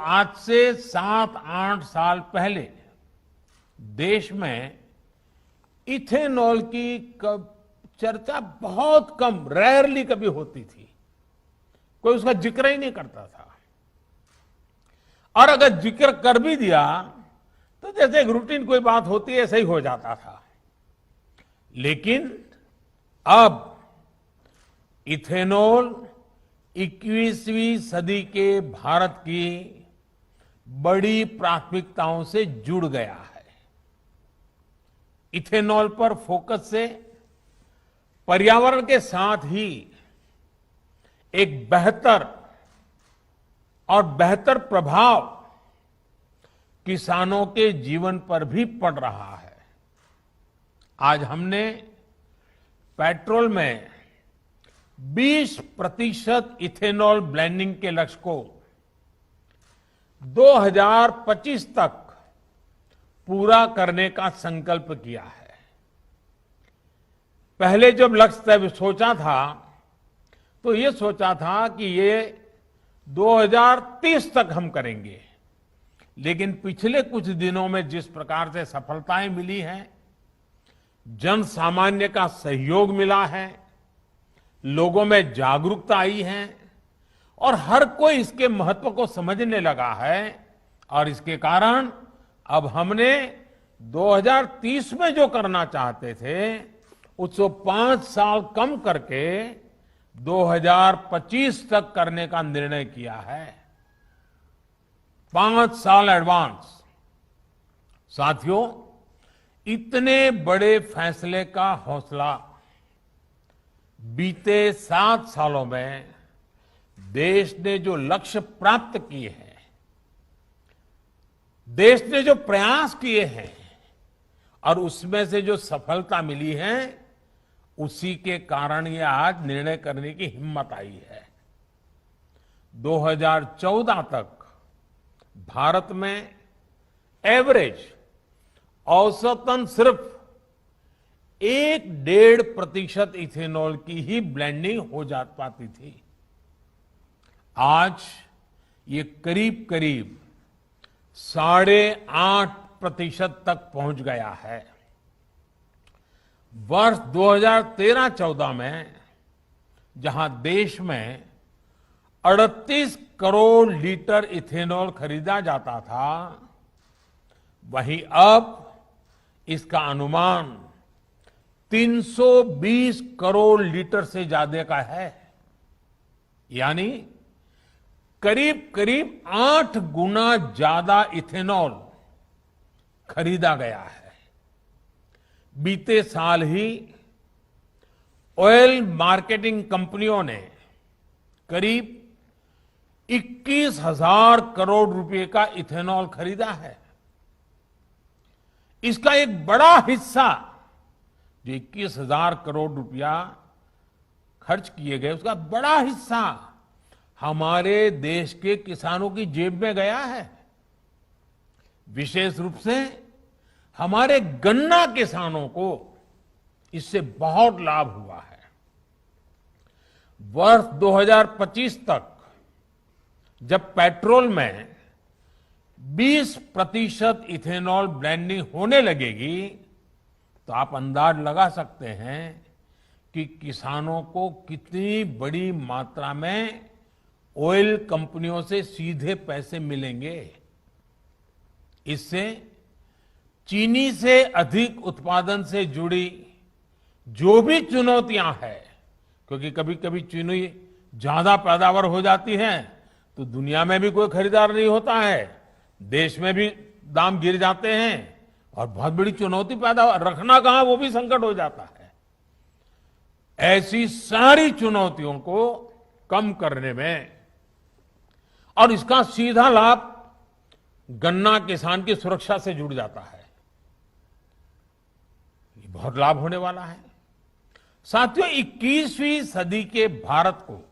आज से 7-8 साल पहले देश में इथेनॉल की चर्चा बहुत कम, रेयरली कभी होती थी। कोई उसका जिक्र ही नहीं करता था, और अगर जिक्र कर भी दिया तो जैसे एक रूटीन कोई बात होती है ऐसा ही हो जाता था। लेकिन अब इथेनॉल 21वीं सदी के भारत की बड़ी प्राथमिकताओं से जुड़ गया है। इथेनॉल पर फोकस से पर्यावरण के साथ ही एक बेहतर प्रभाव किसानों के जीवन पर भी पड़ रहा है। आज हमने पेट्रोल में 20% इथेनॉल ब्लेंडिंग के लक्ष्य को 2025 तक पूरा करने का संकल्प किया है। पहले जब लक्ष्य सोचा था तो ये सोचा था कि ये 2030 तक हम करेंगे, लेकिन पिछले कुछ दिनों में जिस प्रकार से सफलताएं मिली हैं, जन सामान्य का सहयोग मिला है, लोगों में जागरूकता आई है और हर कोई इसके महत्व को समझने लगा है, और इसके कारण अब हमने 2030 में जो करना चाहते थे उसको 5 साल कम करके 2025 तक करने का निर्णय किया है। 5 साल एडवांस। साथियों, इतने बड़े फैसले का हौसला बीते 7 सालों में देश ने जो लक्ष्य प्राप्त किए हैं, देश ने जो प्रयास किए हैं और उसमें से जो सफलता मिली है, उसी के कारण ये आज निर्णय करने की हिम्मत आई है। 2014 तक भारत में एवरेज औसतन सिर्फ 1-1.5% इथेनॉल की ही ब्लेंडिंग हो जा पाती थी। आज ये करीब करीब 8.5% तक पहुंच गया है। वर्ष 2013-14 में जहां देश में 38 करोड़ लीटर इथेनॉल खरीदा जाता था, वहीं अब इसका अनुमान 320 करोड़ लीटर से ज्यादा का है। यानी करीब करीब 8 गुना ज्यादा इथेनॉल खरीदा गया है। बीते साल ही ऑयल मार्केटिंग कंपनियों ने करीब 21,000 करोड़ रुपए का इथेनॉल खरीदा है। इसका एक बड़ा हिस्सा, जो 21,000 करोड़ रुपया खर्च किए गए, उसका बड़ा हिस्सा हमारे देश के किसानों की जेब में गया है। विशेष रूप से हमारे गन्ना किसानों को इससे बहुत लाभ हुआ है। वर्ष 2025 तक जब पेट्रोल में 20% इथेनॉल ब्लेंडिंग होने लगेगी, तो आप अंदाज लगा सकते हैं कि किसानों को कितनी बड़ी मात्रा में ऑयल कंपनियों से सीधे पैसे मिलेंगे। इससे चीनी से अधिक उत्पादन से जुड़ी जो भी चुनौतियां हैं, क्योंकि कभी कभी चीनी ज्यादा पैदावार हो जाती है तो दुनिया में भी कोई खरीदार नहीं होता है, देश में भी दाम गिर जाते हैं और बहुत बड़ी चुनौती पैदा, रखना कहां वो भी संकट हो जाता है। ऐसी सारी चुनौतियों को कम करने में, और इसका सीधा लाभ गन्ना किसान की सुरक्षा से जुड़ जाता है, ये बहुत लाभ होने वाला है। साथियों, 21वीं सदी के भारत को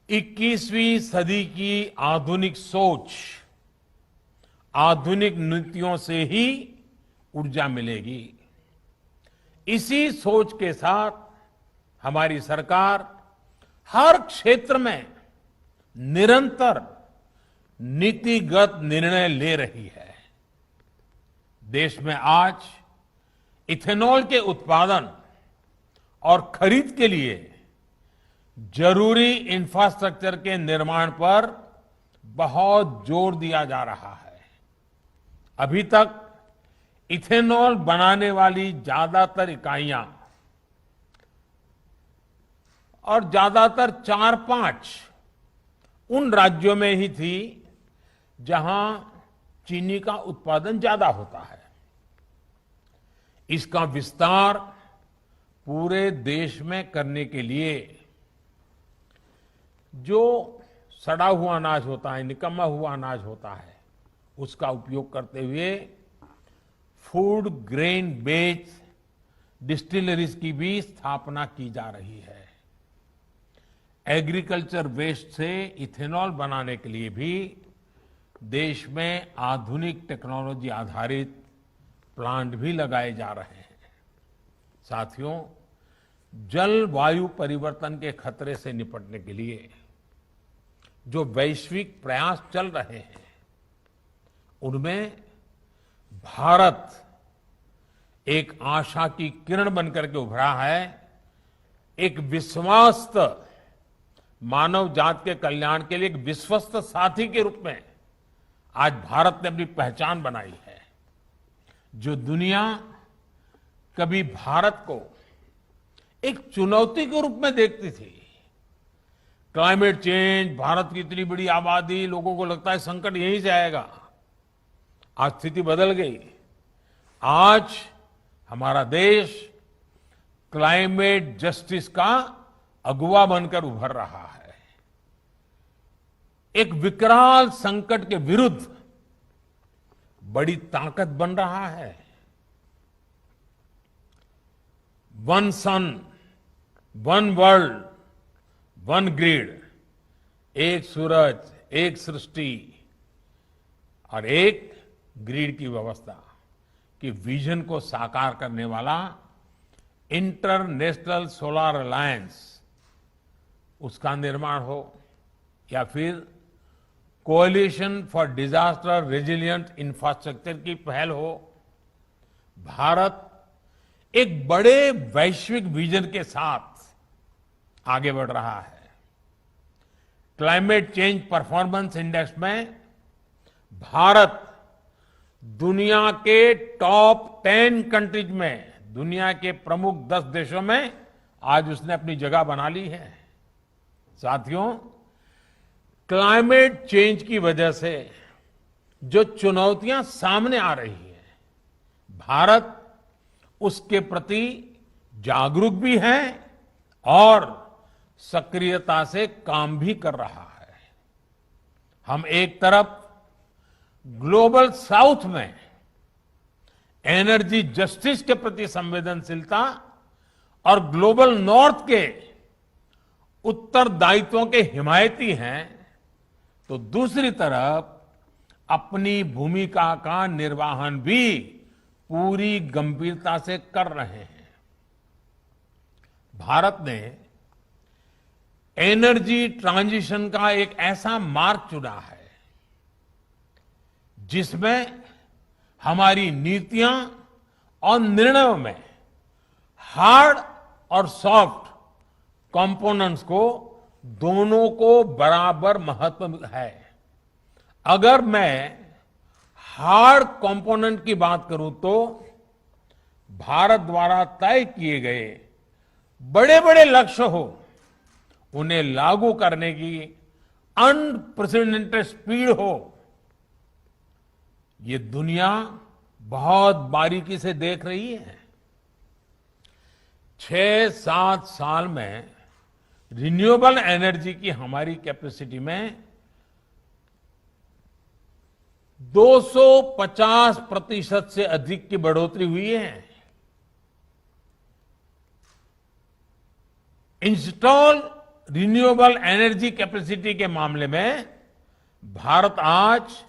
21वीं सदी की आधुनिक सोच, आधुनिक नीतियों से ही ऊर्जा मिलेगी। इसी सोच के साथ हमारी सरकार हर क्षेत्र में निरंतर नीतिगत निर्णय ले रही है। देश में आज इथेनॉल के उत्पादन और खरीद के लिए जरूरी इंफ्रास्ट्रक्चर के निर्माण पर बहुत जोर दिया जा रहा है। अभी तक इथेनॉल बनाने वाली ज्यादातर इकाइयां और ज्यादातर 4-5 उन राज्यों में ही थी जहां चीनी का उत्पादन ज्यादा होता है। इसका विस्तार पूरे देश में करने के लिए जो सड़ा हुआ अनाज होता है, निकम्मा हुआ अनाज होता है, उसका उपयोग करते हुए फूड ग्रेन बेस्ड डिस्टिलरीज की भी स्थापना की जा रही है। एग्रीकल्चर वेस्ट से इथेनॉल बनाने के लिए भी देश में आधुनिक टेक्नोलॉजी आधारित प्लांट भी लगाए जा रहे हैं। साथियों, जलवायु परिवर्तन के खतरे से निपटने के लिए जो वैश्विक प्रयास चल रहे हैं, उनमें भारत एक आशा की किरण बनकर के उभरा है। एक विश्वस्त मानव जात के कल्याण के लिए एक विश्वस्त साथी के रूप में आज भारत ने अपनी पहचान बनाई है। जो दुनिया कभी भारत को एक चुनौती के रूप में देखती थी, क्लाइमेट चेंज, भारत की इतनी बड़ी आबादी, लोगों को लगता है संकट यहीं से आएगा, आज स्थिति बदल गई। आज हमारा देश क्लाइमेट जस्टिस का अगुवा बनकर उभर रहा है। एक विकराल संकट के विरुद्ध बड़ी ताकत बन रहा है। वन सन, वन वर्ल्ड, वन ग्रिड, एक सूरज, एक सृष्टि और एक ग्रिड की व्यवस्था की विजन को साकार करने वाला इंटरनेशनल सोलर अलायंस, उसका निर्माण हो या फिर coalition for disaster resilient infrastructure की पहल हो, भारत एक बड़े वैश्विक विजन के साथ आगे बढ़ रहा है। क्लाइमेट चेंज परफॉर्मेंस इंडेक्स में भारत दुनिया के टॉप 10 कंट्रीज में, दुनिया के प्रमुख 10 देशों में आज उसने अपनी जगह बना ली है। साथियों, क्लाइमेट चेंज की वजह से जो चुनौतियां सामने आ रही हैं, भारत उसके प्रति जागरूक भी है और सक्रियता से काम भी कर रहा है। हम एक तरफ ग्लोबल साउथ में एनर्जी जस्टिस के प्रति संवेदनशीलता और ग्लोबल नॉर्थ के उत्तरदायित्वों के हिमायती हैं, तो दूसरी तरफ अपनी भूमिका का निर्वहन भी पूरी गंभीरता से कर रहे हैं। भारत ने एनर्जी ट्रांजिशन का एक ऐसा मार्ग चुना है जिसमें हमारी नीतियां और निर्णयों में हार्ड और सॉफ्ट कंपोनेंट्स को, दोनों को बराबर महत्व है। अगर मैं हार्ड कंपोनेंट की बात करूं तो भारत द्वारा तय किए गए बड़े बड़े लक्ष्य हो, उन्हें लागू करने की अनप्रेसिडेंटेड स्पीड हो, ये दुनिया बहुत बारीकी से देख रही है। 6-7 साल में रिन्यूएबल एनर्जी की हमारी कैपेसिटी में 250% से अधिक की बढ़ोतरी हुई है। इंस्टॉल रिन्यूएबल एनर्जी कैपेसिटी के मामले में भारत आज